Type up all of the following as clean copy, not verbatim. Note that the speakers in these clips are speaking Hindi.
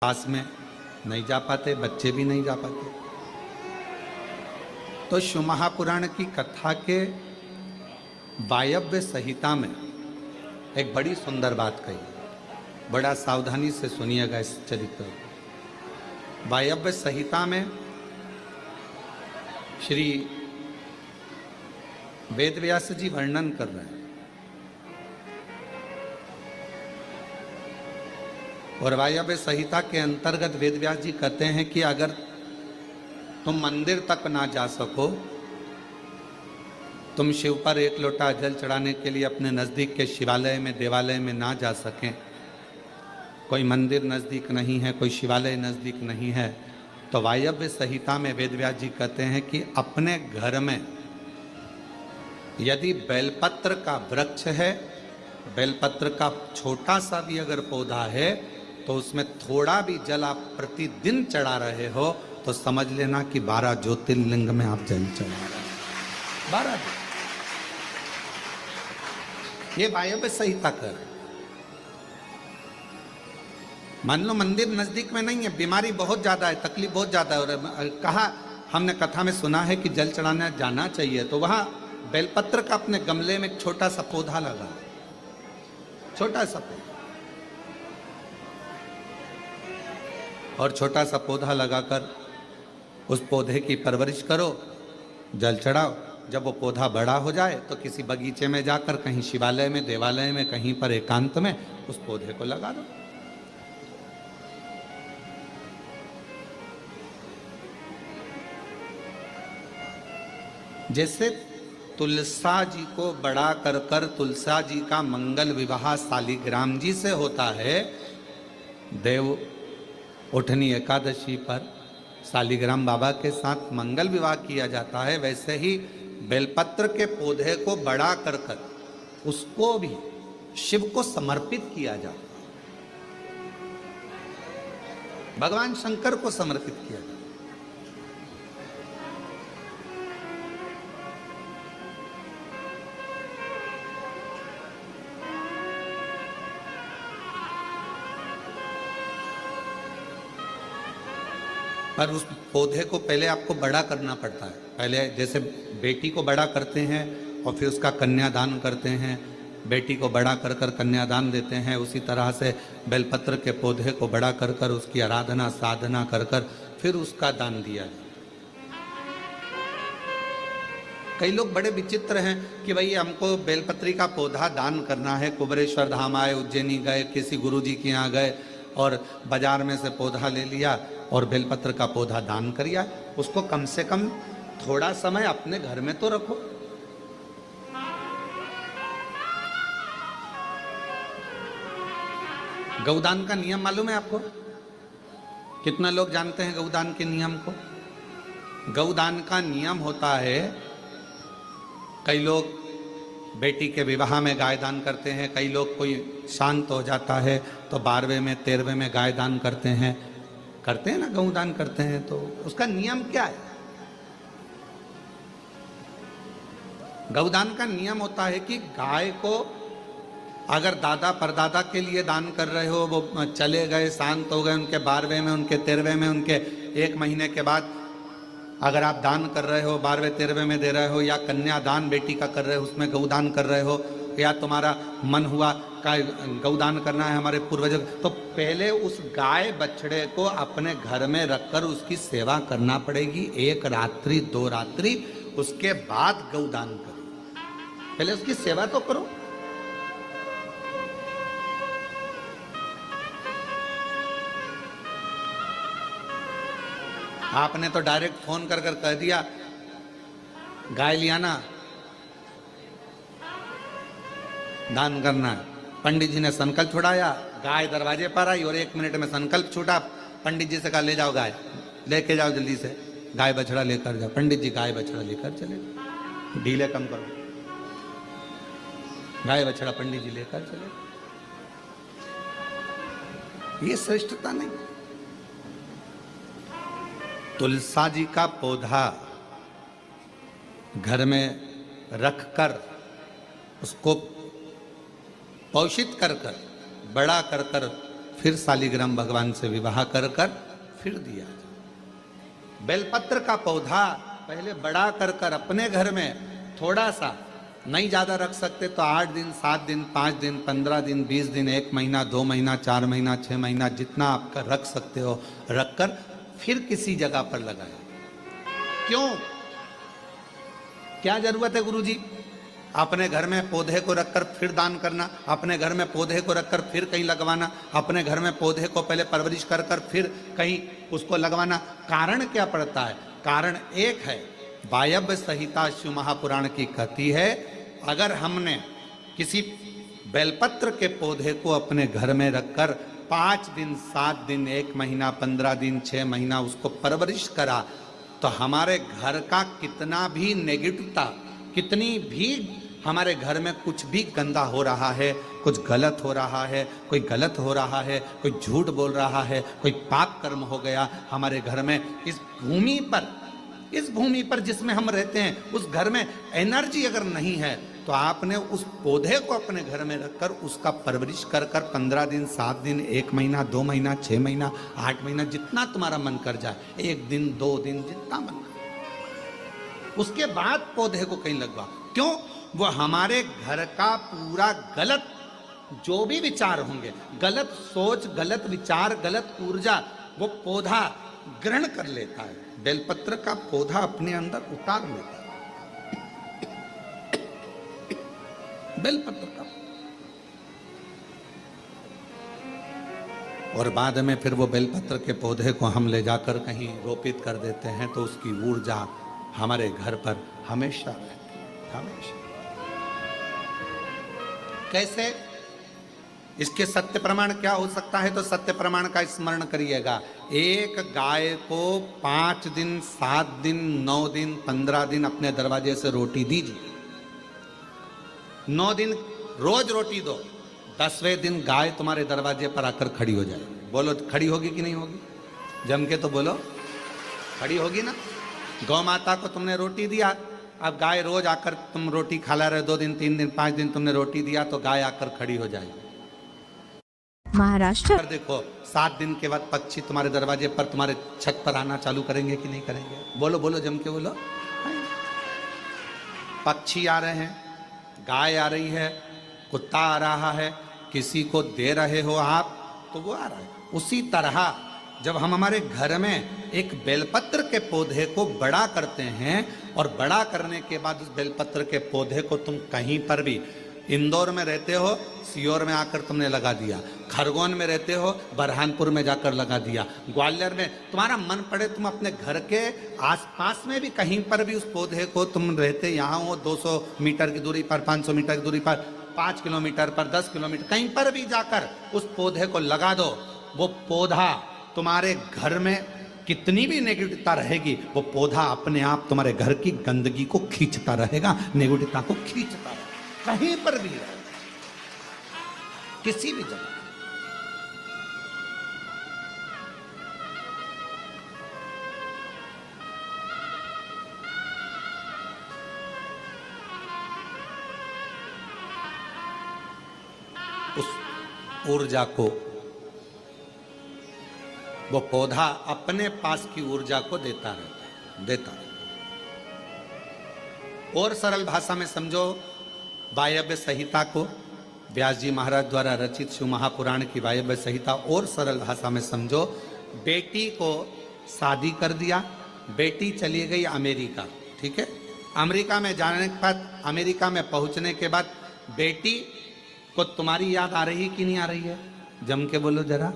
पास में नहीं जा पाते, बच्चे भी नहीं जा पाते। तो शिव महापुराण की कथा के वायव्य संहिता में एक बड़ी सुंदर बात कही, बड़ा सावधानी से सुनिएगा इस चरित्र को। वायव्य संहिता में श्री वेदव्यास जी वर्णन कर रहे हैं, और वायव्य संहिता के अंतर्गत वेदव्यास जी कहते हैं कि अगर तुम मंदिर तक ना जा सको, तुम शिव पर एक लोटा जल चढ़ाने के लिए अपने नज़दीक के शिवालय में, देवालय में ना जा सकें, कोई मंदिर नज़दीक नहीं है, कोई शिवालय नज़दीक नहीं है, तो वायव्य संहिता में वेदव्यास जी कहते हैं कि अपने घर में यदि बेलपत्र का वृक्ष है, बेलपत्र का छोटा सा भी अगर पौधा है, तो उसमें थोड़ा भी जल आप प्रतिदिन चढ़ा रहे हो तो समझ लेना कि 12 ज्योतिर्लिंग में आप जल चढ़ा रहे हो। 12 ये वायव्य संहिता कर। मान लो मंदिर नजदीक में नहीं है, बीमारी बहुत ज्यादा है, तकलीफ बहुत ज्यादा है, और कहा हमने कथा में सुना है कि जल चढ़ाने जाना चाहिए, तो वहां बेलपत्र का अपने गमले में एक छोटा सा पौधा लगा, छोटा सा पौधा, और छोटा सा पौधा लगाकर उस पौधे की परवरिश करो, जल चढ़ाओ। जब वो पौधा बड़ा हो जाए तो किसी बगीचे में जाकर, कहीं शिवालय में, देवालय में, कहीं पर एकांत में उस पौधे को लगा दो। जैसे तुलसा जी को बड़ा कर कर तुलसा जी का मंगल विवाह शालिग्राम जी से होता है, देव उठनी एकादशी पर शालिग्राम बाबा के साथ मंगल विवाह किया जाता है, वैसे ही बेलपत्र के पौधे को बड़ा कर कर उसको भी शिव को समर्पित किया जाता है, भगवान शंकर को समर्पित किया जाता है। पर उस पौधे को पहले आपको बड़ा करना पड़ता है। पहले जैसे बेटी को बड़ा करते हैं और फिर उसका कन्यादान करते हैं, बेटी को बड़ा कर कर कन्यादान देते हैं, उसी तरह से बेलपत्र के पौधे को बड़ा कर कर उसकी आराधना साधना कर कर फिर उसका दान दिया। कई लोग बड़े विचित्र हैं कि भाई हमको बेलपत्री का पौधा दान करना है, कुबरेश्वर धाम आए, उज्जैनी गए, किसी गुरुजी के यहाँ गए और बाजार में से पौधा ले लिया और बेलपत्र का पौधा दान करिया। उसको कम से कम थोड़ा समय अपने घर में तो रखो। गौदान का नियम मालूम है आपको? कितना लोग जानते हैं गौदान के नियम को? गौदान का नियम होता है, कई लोग बेटी के विवाह में गाय दान करते हैं, कई लोग कोई शांत हो जाता है तो 12वें में 13वें में गाय दान करते हैं ना, गौदान करते हैं। तो उसका नियम क्या है? गौदान का नियम होता है कि गाय को अगर दादा परदादा के लिए दान कर रहे हो, वो चले गए, शांत हो गए, उनके 12वें में, उनके 13वें में, उनके 1 महीने के बाद अगर आप दान कर रहे हो, 12वें 13वें में दे रहे हो, या कन्यादान बेटी का कर रहे हो, उसमें गौदान कर रहे हो, या तुम्हारा मन हुआ का गौदान करना है हमारे पूर्वजों, तो पहले उस गाय बछड़े को अपने घर में रखकर उसकी सेवा करना पड़ेगी 1 रात्रि 2 रात्रि, उसके बाद गौदान करो। पहले उसकी सेवा तो करो। आपने तो डायरेक्ट फोन कर कर कह दिया गाय लिया ना, दान करना है। पंडित जी ने संकल्प छुड़ाया, गाय दरवाजे पर आई और 1 मिनट में संकल्प छूटा। पंडित जी से कहा ले जाओ गाय, लेके जाओ जल्दी से, गाय बछड़ा लेकर जाओ। पंडित जी गाय बछड़ा लेकर चले, ढीले कम करो, गाय बछड़ा पंडित जी लेकर चले। ये श्रेष्ठता नहीं। तुलसा जी का पौधा घर में रखकर उसको पोषित कर कर, बड़ा कर कर फिर शालिग्राम भगवान से विवाह कर फिर दिया जाए। बेलपत्र का पौधा पहले बड़ा कर अपने घर में थोड़ा सा, नहीं ज्यादा रख सकते तो 8 दिन 7 दिन 5 दिन 15 दिन 20 दिन 1 महीना 2 महीना 4 महीना 6 महीना जितना आप रख सकते हो रखकर फिर किसी जगह पर लगाए। क्यों, क्या जरूरत है गुरुजी अपने घर में पौधे को रखकर फिर दान करना, अपने घर में पौधे को रखकर फिर कहीं लगवाना, अपने घर में पौधे को पहले परवरिश कर फिर कहीं उसको लगवाना? कारण क्या पड़ता है? कारण एक है, वायव्य संहिता शिव महापुराण की कहती है, अगर हमने किसी बेलपत्र के पौधे को अपने घर में रखकर 5 दिन 7 दिन 1 महीना 15 दिन 6 महीना उसको परवरिश करा तो हमारे घर का कितना भी नेगेटिवता, कितनी भी हमारे घर में कुछ भी गंदा हो रहा है, कुछ गलत हो रहा है, कोई गलत हो रहा है, कोई झूठ बोल रहा है, कोई पाप कर्म हो गया हमारे घर में, इस भूमि पर जिसमें हम रहते हैं उस घर में एनर्जी अगर नहीं है तो आपने उस पौधे को अपने घर में रखकर उसका परवरिश कर 15 दिन 7 दिन 1 महीना 2 महीना 6 महीना 8 महीना जितना तुम्हारा मन कर जाए, 1 दिन 2 दिन जितना मन कर, उसके बाद पौधे को कहीं लगवा। क्यों? वो हमारे घर का पूरा गलत जो भी विचार होंगे, गलत सोच, गलत विचार, गलत ऊर्जा वो पौधा ग्रहण कर लेता है। बेलपत्र का पौधा अपने अंदर उतार लेता है। बेलपत्र का, और बाद में फिर वो बेलपत्र के पौधे को हम ले जाकर कहीं रोपित कर देते हैं तो उसकी ऊर्जा हमारे घर पर हमेशा रहती है, हमेशा। कैसे? इसके सत्य प्रमाण क्या हो सकता है? तो सत्य प्रमाण का स्मरण करिएगा। एक गाय को 5 दिन 7 दिन 9 दिन 15 दिन अपने दरवाजे से रोटी दीजिए, 9 दिन रोज रोटी दो, 10वें दिन गाय तुम्हारे दरवाजे पर आकर खड़ी हो जाएगी। बोलो खड़ी होगी कि नहीं होगी? जम के तो बोलो, खड़ी होगी ना। गौ माता को तुमने रोटी दिया, अब गाय रोज आकर तुम रोटी खा रहे, 2 दिन 3 दिन 5 दिन तुमने रोटी दिया तो गाय आकर खड़ी हो जाएगी। महाराष्ट्र देखो 7 दिन के बाद पक्षी तुम्हारे दरवाजे पर, तुम्हारे छत पर आना चालू करेंगे कि नहीं करेंगे? बोलो बोलो, जम के बोलो। पक्षी आ रहे हैं, गाय आ रही है, कुत्ता आ रहा है, किसी को दे रहे हो आप तो वो आ रहा है। उसी तरह जब हम हमारे घर में एक बेलपत्र के पौधे को बड़ा करते हैं और बड़ा करने के बाद उस बेलपत्र के पौधे को तुम कहीं पर भी, इंदौर में रहते हो सीहोर में आकर तुमने लगा दिया, खरगोन में रहते हो बरहानपुर में जाकर लगा दिया, ग्वालियर में, तुम्हारा मन पड़े तुम अपने घर के आसपास में भी कहीं पर भी उस पौधे को, तुम रहते यहाँ हो 200 मीटर की दूरी पर, 500 मीटर की दूरी पर, 5 किलोमीटर पर, 10 किलोमीटर, कहीं पर भी जाकर उस पौधे को लगा दो। वो पौधा तुम्हारे घर में कितनी भी नेगेटिवता रहेगी, वो पौधा अपने आप तुम्हारे घर की गंदगी को खींचता रहेगा, नेगेटिवता को खींचता रहेगा, कहीं पर भी रहे, किसी भी जगह। उस ऊर्जा को वो पौधा अपने पास की ऊर्जा को देता रहता है, देता रहता है। और सरल भाषा में समझो, वायव्य संहिता को, व्यास जी महाराज द्वारा रचित शिव महापुराण की वायव्य संहिता और सरल भाषा में समझो। बेटी को शादी कर दिया, बेटी चली गई अमेरिका, ठीक है। अमेरिका में जाने के बाद, अमेरिका में पहुंचने के बाद बेटी को तुम्हारी याद आ रही कि नहीं आ रही है? जम के बोलो जरा। आ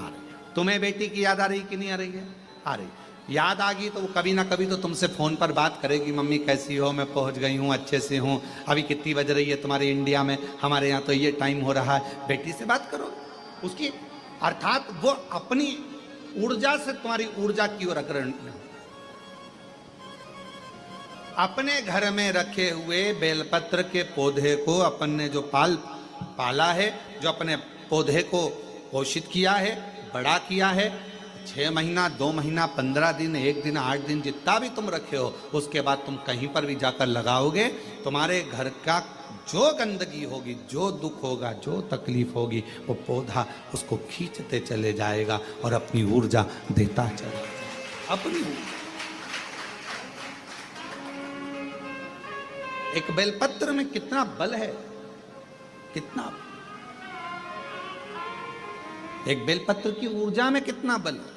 रही। तुम्हें बेटी की याद आ रही कि नहीं आ रही है? आ रही। याद आ गई तो वो कभी ना कभी तो तुमसे फोन पर बात करेगी, मम्मी कैसी हो, मैं पहुंच गई हूँ, अच्छे से हूँ, अभी कितनी बज रही है तुम्हारे इंडिया में, हमारे यहाँ तो ये टाइम हो रहा है। बेटी से बात करो उसकी, अर्थात वो अपनी ऊर्जा से तुम्हारी ऊर्जा की ओर अग्रणी। अपने घर में रखे हुए बेलपत्र के पौधे को अपन ने जो पाला है, जो अपने पौधे को पोषित किया है, बड़ा किया है, 6 महीना 2 महीना 15 दिन 1 दिन 8 दिन जितना भी तुम रखे हो, उसके बाद तुम कहीं पर भी जाकर लगाओगे, तुम्हारे घर का जो गंदगी होगी, जो दुख होगा, जो तकलीफ होगी, वो पौधा उसको खींचते चले जाएगा और अपनी ऊर्जा देता चलेगा, अपनी ऊर्जा। एक बेलपत्र में कितना बल है, कितना, एक बेलपत्र की ऊर्जा में कितना बल है।